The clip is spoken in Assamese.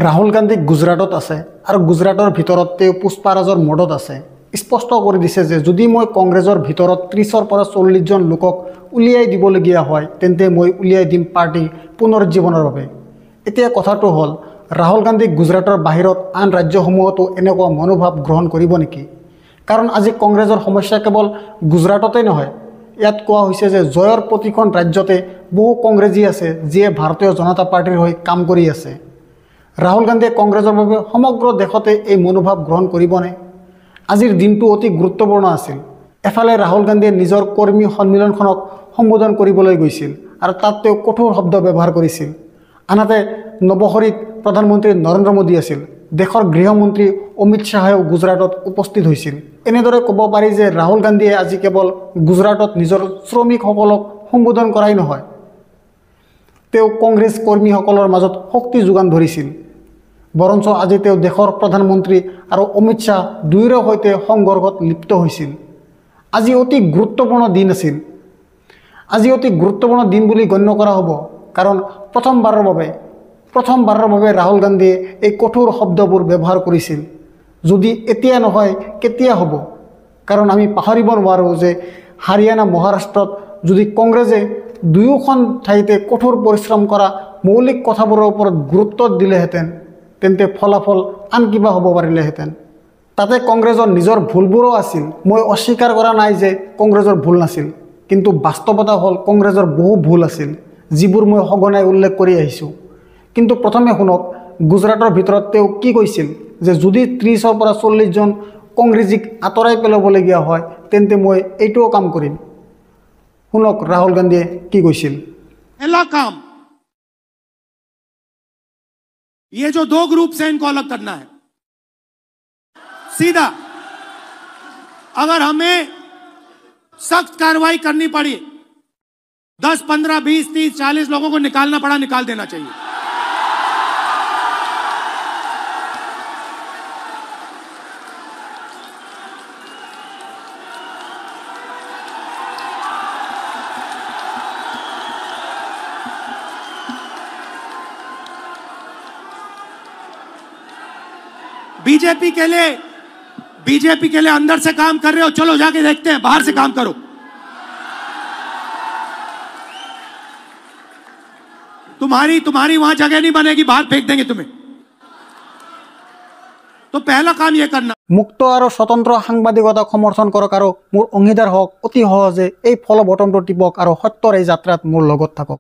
ৰাহুল গান্ধী গুজৰাটত আছে আৰু গুজৰাটৰ ভিতৰত তেওঁ পুষ্পাৰাজৰ মদত আছে। স্পষ্ট কৰি দিছে যে যদি মই কংগ্ৰেছৰ ভিতৰত 30ৰ পৰা 40 জন লোকক উলিয়াই দিবলগীয়া হয় তেন্তে মই উলিয়াই দিম পাৰ্টি পুনৰুজ্জীৱনৰ বাবে। এতিয়া কথাটো হ'ল ৰাহুল গান্ধী গুজৰাটৰ বাহিৰত আন ৰাজ্যসমূহতো এনেকুৱা মনোভাৱ গ্ৰহণ কৰিব নেকি? কাৰণ আজি কংগ্ৰেছৰ সমস্যা কেৱল গুজৰাটতে নহয়, ইয়াত কোৱা হৈছে যে জয়ৰ প্ৰতিখন ৰাজ্যতে বহু কংগ্ৰেছী আছে যিয়ে ভাৰতীয় জনতা পাৰ্টিৰ হৈ কাম কৰি আছে। ৰাহুল গান্ধীয়ে কংগ্ৰেছৰ বাবে সমগ্ৰ দেশতে এই মনোভাৱ গ্ৰহণ কৰিবনে? আজিৰ দিনটো অতি গুৰুত্বপূৰ্ণ আছিল। এফালে ৰাহুল গান্ধীয়ে নিজৰ কৰ্মী সন্মিলনখনক সম্বোধন কৰিবলৈ গৈছিল আৰু তাত তেওঁ কঠোৰ শব্দ ব্যৱহাৰ কৰিছিল। আনহাতে নৱসৰীত প্ৰধানমন্ত্ৰী নৰেন্দ্ৰ মোদী আছিল। দেশৰ গৃহমন্ত্ৰী অমিত শ্বাহেও গুজৰাটত উপস্থিত হৈছিল। এনেদৰে ক'ব পাৰি যে ৰাহুল গান্ধীয়ে আজি কেৱল গুজৰাটত নিজৰ শ্ৰমিকসকলক সম্বোধন কৰাই নহয়, তেওঁ কংগ্ৰেছ কৰ্মীসকলৰ মাজত শক্তি যোগান ধৰিছিল। বৰঞ্চ আজি তেওঁ দেশৰ প্ৰধানমন্ত্ৰী আৰু অমিত শ্বাহ দুয়োৰে সৈতে সংঘৰ্ষত লিপ্ত হৈছিল। আজি অতি গুৰুত্বপূৰ্ণ দিন আছিল। আজি অতি গুৰুত্বপূৰ্ণ দিন বুলি গণ্য কৰা হ'ব, কাৰণ প্ৰথমবাৰৰ বাবে ৰাহুল গান্ধীয়ে এই কঠোৰ শব্দবোৰ ব্যৱহাৰ কৰিছিল। যদি এতিয়া নহয় কেতিয়া হ'ব? কাৰণ আমি পাহৰিব নোৱাৰোঁ যে হাৰিয়ানা মহাৰাষ্ট্ৰত যদি কংগ্ৰেছে দুয়োখন ঠাইতে কঠোৰ পৰিশ্ৰম কৰা মৌলিক কথাবোৰৰ ওপৰত গুৰুত্ব দিলেহেঁতেন তেন্তে ফলাফল আন কিবা হ'ব পাৰিলেহেঁতেন। তাতে কংগ্ৰেছৰ নিজৰ ভুলবোৰো আছিল। মই অস্বীকাৰ কৰা নাই যে কংগ্ৰেছৰ ভুল নাছিল, কিন্তু বাস্তৱতা হ'ল কংগ্ৰেছৰ বহু ভুল আছিল যিবোৰ মই সঘনাই উল্লেখ কৰি আহিছোঁ। কিন্তু প্ৰথমে শুনক গুজৰাটৰ ভিতৰত তেওঁ কি কৈছিল যে যদি 30ৰ পৰা 40 জন কংগ্ৰেছীক আঁতৰাই পেলাবলগীয়া হয় তেন্তে মই এইটোও কাম কৰিম। শুনক ৰাহুল গান্ধীয়ে কি কৈছিল। पहला काम, ये जो दो ग्रुप हैं इनको अलग करना है सीधा। अगर हमें सख्त कार्रवाई करनी पड़ी, 10, 15, 20, 30, 40 लोगों को निकालना पड़ा, निकाल देना चाहिए। बीजेपी के लिए अंदर से काम कर रहे हो, चलो जाके देखते हैं, बाहर से काम करो। तुम्हारी वहां जगह नहीं बनेगी, बाहर फेंक देंगे तुम्हें। तो पहला काम ये करना। মুক্ত আৰু স্বতন্ত্ৰ সাংবাদিকতাক সমৰ্থন কৰক আৰু মোৰ অংশীদাৰ হওক। অতি সহজে এই ফলো বটনটো টিপক আৰু সত্যৰ এই যাত্ৰাত মোৰ লগত থাকক।